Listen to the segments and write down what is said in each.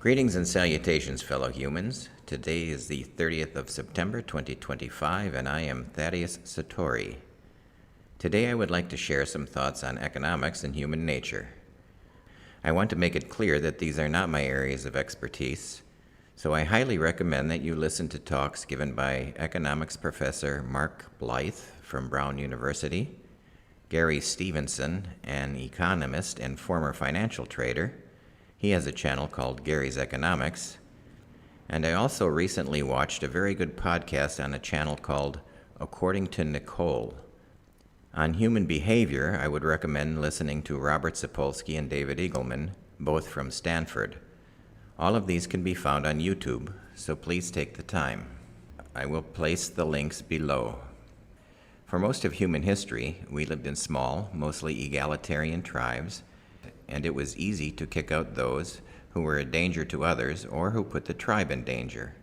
Greetings and salutations, fellow humans. Today is the 30th of September, 2025, and I am Thaddeus Satori. Today I would like to share some thoughts on economics and human nature. I want to make it clear that these are not my areas of expertise, so I highly recommend that you listen to talks given by economics professor Mark Blythe from Brown University, Gary Stevenson, an economist and former financial trader. He has a channel called Gary's Economics. And I also recently watched a very good podcast on a channel called According to Nicole. On human behavior, I would recommend listening to Robert Sapolsky and David Eagleman, both from Stanford. All of these can be found on YouTube, so please take the time. I will place the links below. For most of human history, we lived in small, mostly egalitarian tribes, and it was easy to kick out those who were a danger to others or who put the tribe in danger.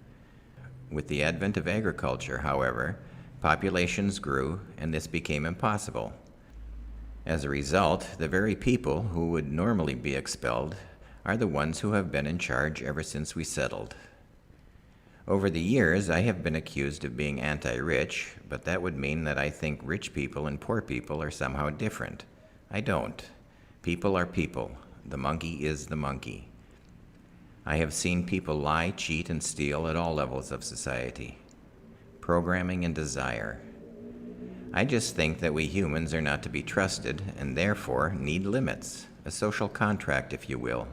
With the advent of agriculture, however, populations grew and this became impossible. As a result, the very people who would normally be expelled are the ones who have been in charge ever since we settled. Over the years, I have been accused of being anti-rich, but that would mean that I think rich people and poor people are somehow different. I don't. People are people. The monkey is the monkey. I have seen people lie, cheat, and steal at all levels of society. Programming and desire. I just think that we humans are not to be trusted and therefore need limits, a social contract, if you will.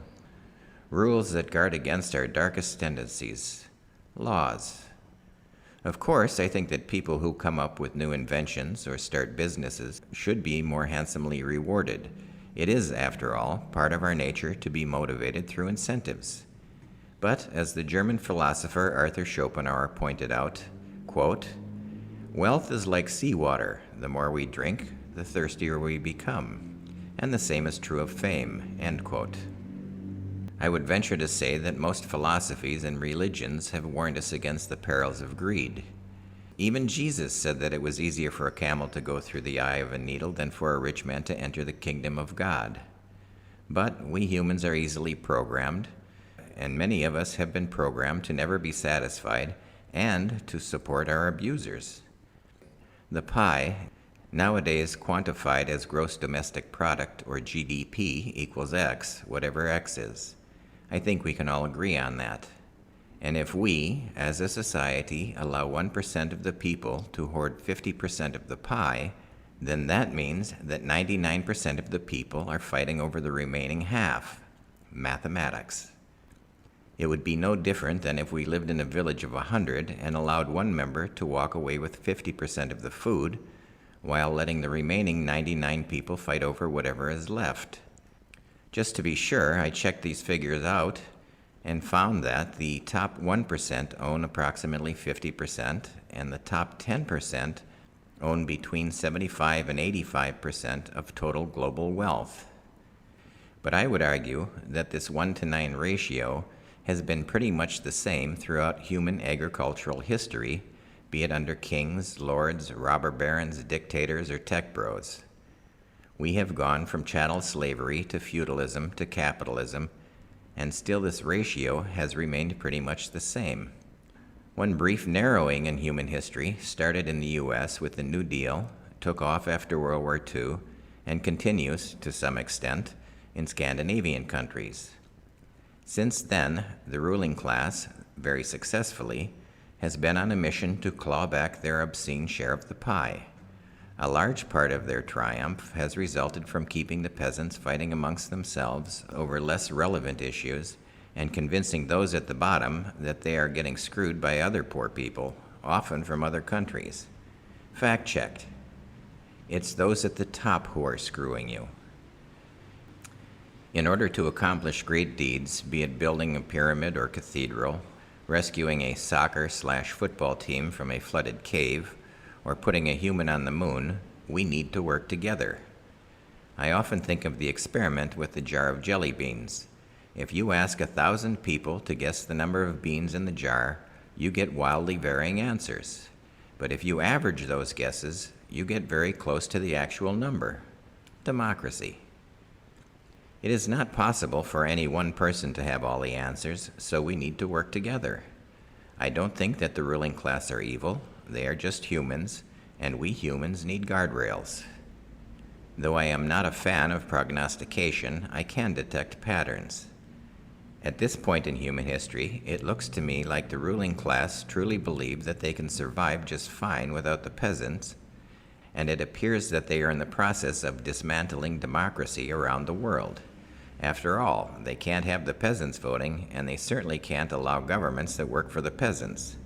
Rules that guard against our darkest tendencies. Laws. Of course, I think that people who come up with new inventions or start businesses should be more handsomely rewarded. It is, after all, part of our nature to be motivated through incentives. But, as the German philosopher Arthur Schopenhauer pointed out, quote, "Wealth is like seawater. The more we drink, the thirstier we become. And the same is true of fame." End quote. I would venture to say that most philosophies and religions have warned us against the perils of greed. Even Jesus said that it was easier for a camel to go through the eye of a needle than for a rich man to enter the kingdom of God. But we humans are easily programmed, and many of us have been programmed to never be satisfied and to support our abusers. The pie, nowadays quantified as gross domestic product, or GDP, equals X, whatever X is. I think we can all agree on that. And if we, as a society, allow 1% of the people to hoard 50% of the pie, then that means that 99% of the people are fighting over the remaining half. Mathematics. It would be no different than if we lived in a village of 100 and allowed one member to walk away with 50% of the food, while letting the remaining 99 people fight over whatever is left. Just to be sure, I checked these figures out and found that the top 1% own approximately 50%, and the top 10% own between 75 and 85% of total global wealth. But I would argue that this 1-to-9 ratio has been pretty much the same throughout human agricultural history, be it under kings, lords, robber barons, dictators, or tech bros. We have gone from chattel slavery to feudalism to capitalism, and still this ratio has remained pretty much the same. One brief narrowing in human history started in the U.S. with the New Deal, took off after World War II, and continues, to some extent, in Scandinavian countries. Since then, the ruling class, very successfully, has been on a mission to claw back their obscene share of the pie. A large part of their triumph has resulted from keeping the peasants fighting amongst themselves over less relevant issues and convincing those at the bottom that they are getting screwed by other poor people, often from other countries. Fact-checked. It's those at the top who are screwing you. In order to accomplish great deeds, be it building a pyramid or cathedral, rescuing a soccer/football team from a flooded cave, or putting a human on the moon, we need to work together. I often think of the experiment with the jar of jelly beans. If you ask 1,000 people to guess the number of beans in the jar, you get wildly varying answers. But if you average those guesses, you get very close to the actual number. Democracy. It is not possible for any one person to have all the answers, so we need to work together. I don't think that the ruling class are evil. They are just humans, and we humans need guardrails. Though I am not a fan of prognostication, I can detect patterns. At this point in human history, it looks to me like the ruling class truly believe that they can survive just fine without the peasants, and it appears that they are in the process of dismantling democracy around the world. After all, they can't have the peasants voting, and they certainly can't allow governments that work for the peasants.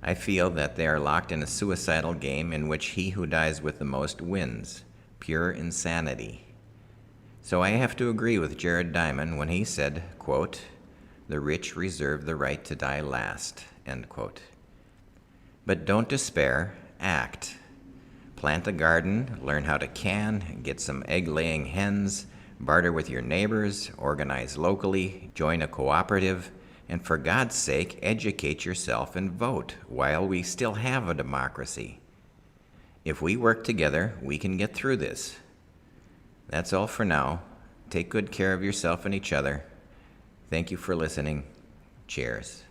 I feel that they are locked in a suicidal game in which he who dies with the most wins. Pure insanity. So I have to agree with Jared Diamond when he said, quote, "The rich reserve the right to die last," end quote. But don't despair, act. Plant a garden, learn how to can, get some egg-laying hens, barter with your neighbors, organize locally, join a cooperative, and for God's sake, educate yourself and vote while we still have a democracy. If we work together, we can get through this. That's all for now. Take good care of yourself and each other. Thank you for listening. Cheers.